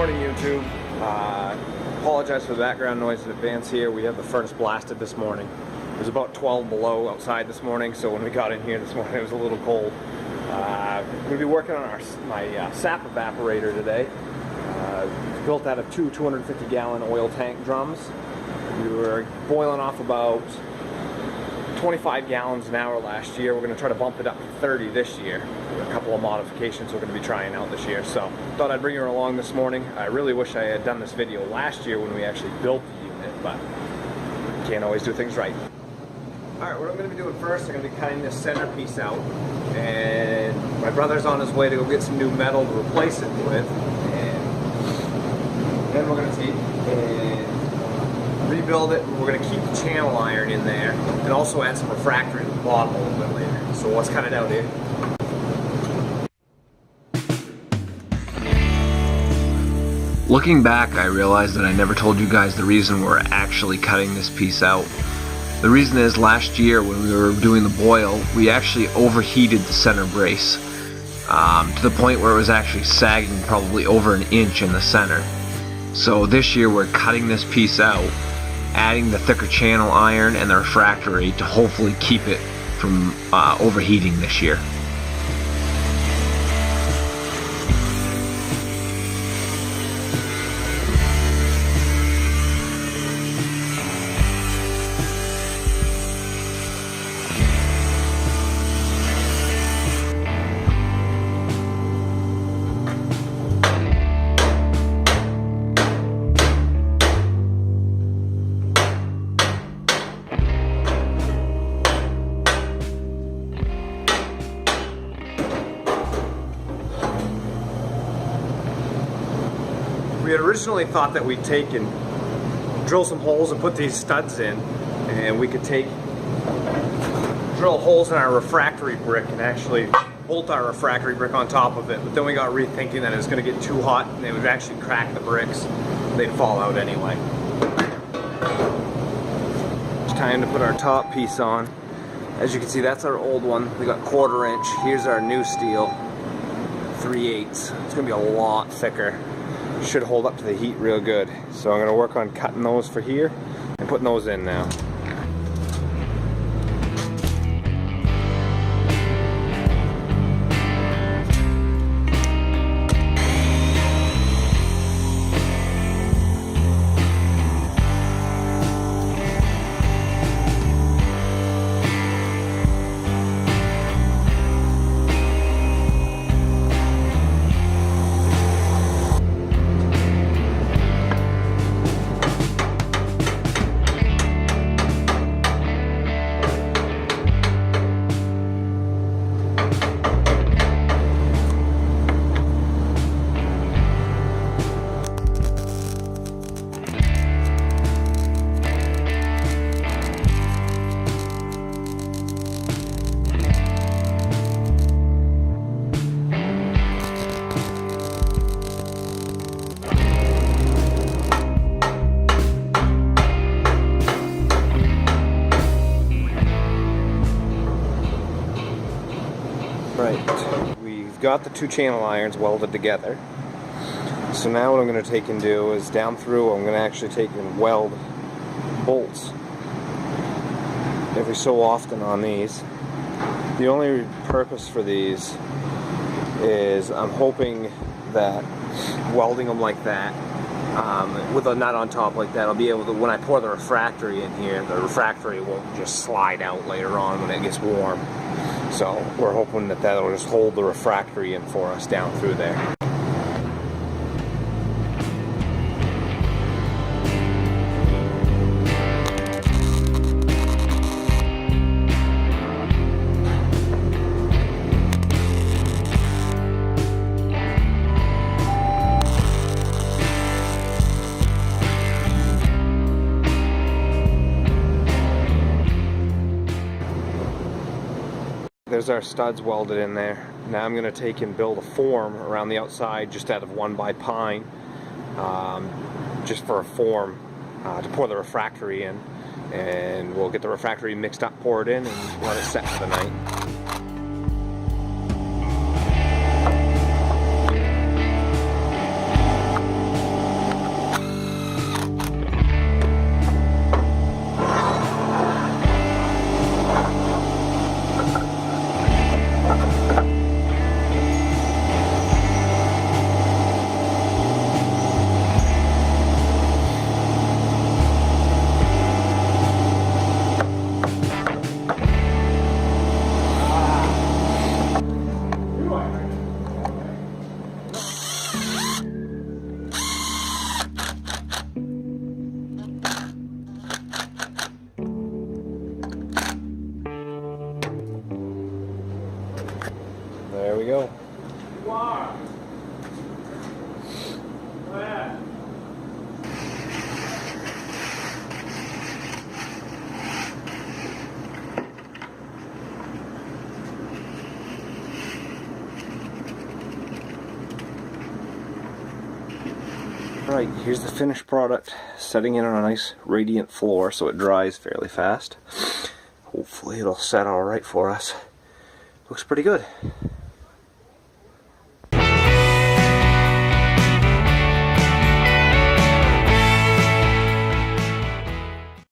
morning, YouTube. Apologize for the background noise in advance here. We have the furnace blasted this morning. It was about 12 below outside this morning, so when we got in here this morning it was a little cold. We're going to be working on my sap evaporator today. Built out of two 250-gallon oil tank drums. We were boiling off about 25 gallons an hour last year. We're going to try to bump it up to 30 this year. A couple of modifications we're going to be trying out this year. So thought I'd bring you along this morning. I really wish I had done this video last year when we actually built the unit, but can't always do things right. Alright, what I'm going to be doing first, I'm going to be cutting this centerpiece out, and my brother's on his way to go get some new metal to replace it with, and then we're going to take and rebuild it, and we're going to keep the channel iron in there, and also add some refractory to the bottom a little bit later. So let's cut it out here. Looking back, I realized that I never told you guys the reason we're actually cutting this piece out. The reason is, last year when we were doing the boil, we actually overheated the center brace to the point where it was actually sagging probably over an inch in the center. So this year we're cutting this piece out, adding the thicker channel iron and the refractory to hopefully keep it from overheating this year. We had originally thought that we'd take and drill some holes and put these studs in, and we could drill holes in our refractory brick and actually bolt our refractory brick on top of it. But then we got rethinking that it was going to get too hot and it would actually crack the bricks. They'd fall out anyway. It's time to put our top piece on. As you can see, that's our old one. We got 1/4 inch. Here's our new steel, 3/8. It's going to be a lot thicker. Should hold up to the heat real good. So I'm going to work on cutting those for here and putting those in now. Right, we've got the two channel irons welded together. So now what I'm going to take and do is down through, I'm going to actually take and weld bolts every so often on these. The only purpose for these is I'm hoping that welding them like that, with a nut on top like that, I'll be able to, when I pour the refractory in here, the refractory won't just slide out later on when it gets warm. So we're hoping that that'll just hold the refractory in for us down through there. There's our studs welded in there. Now I'm going to take and build a form around the outside just out of 1x pine, just for a form to pour the refractory in, and we'll get the refractory mixed up, pour it in, and let it set for the night. There we go. Wow. Where? Right, here's the finished product, setting in on a nice radiant floor so it dries fairly fast. Hopefully it'll set all right for us. Looks pretty good.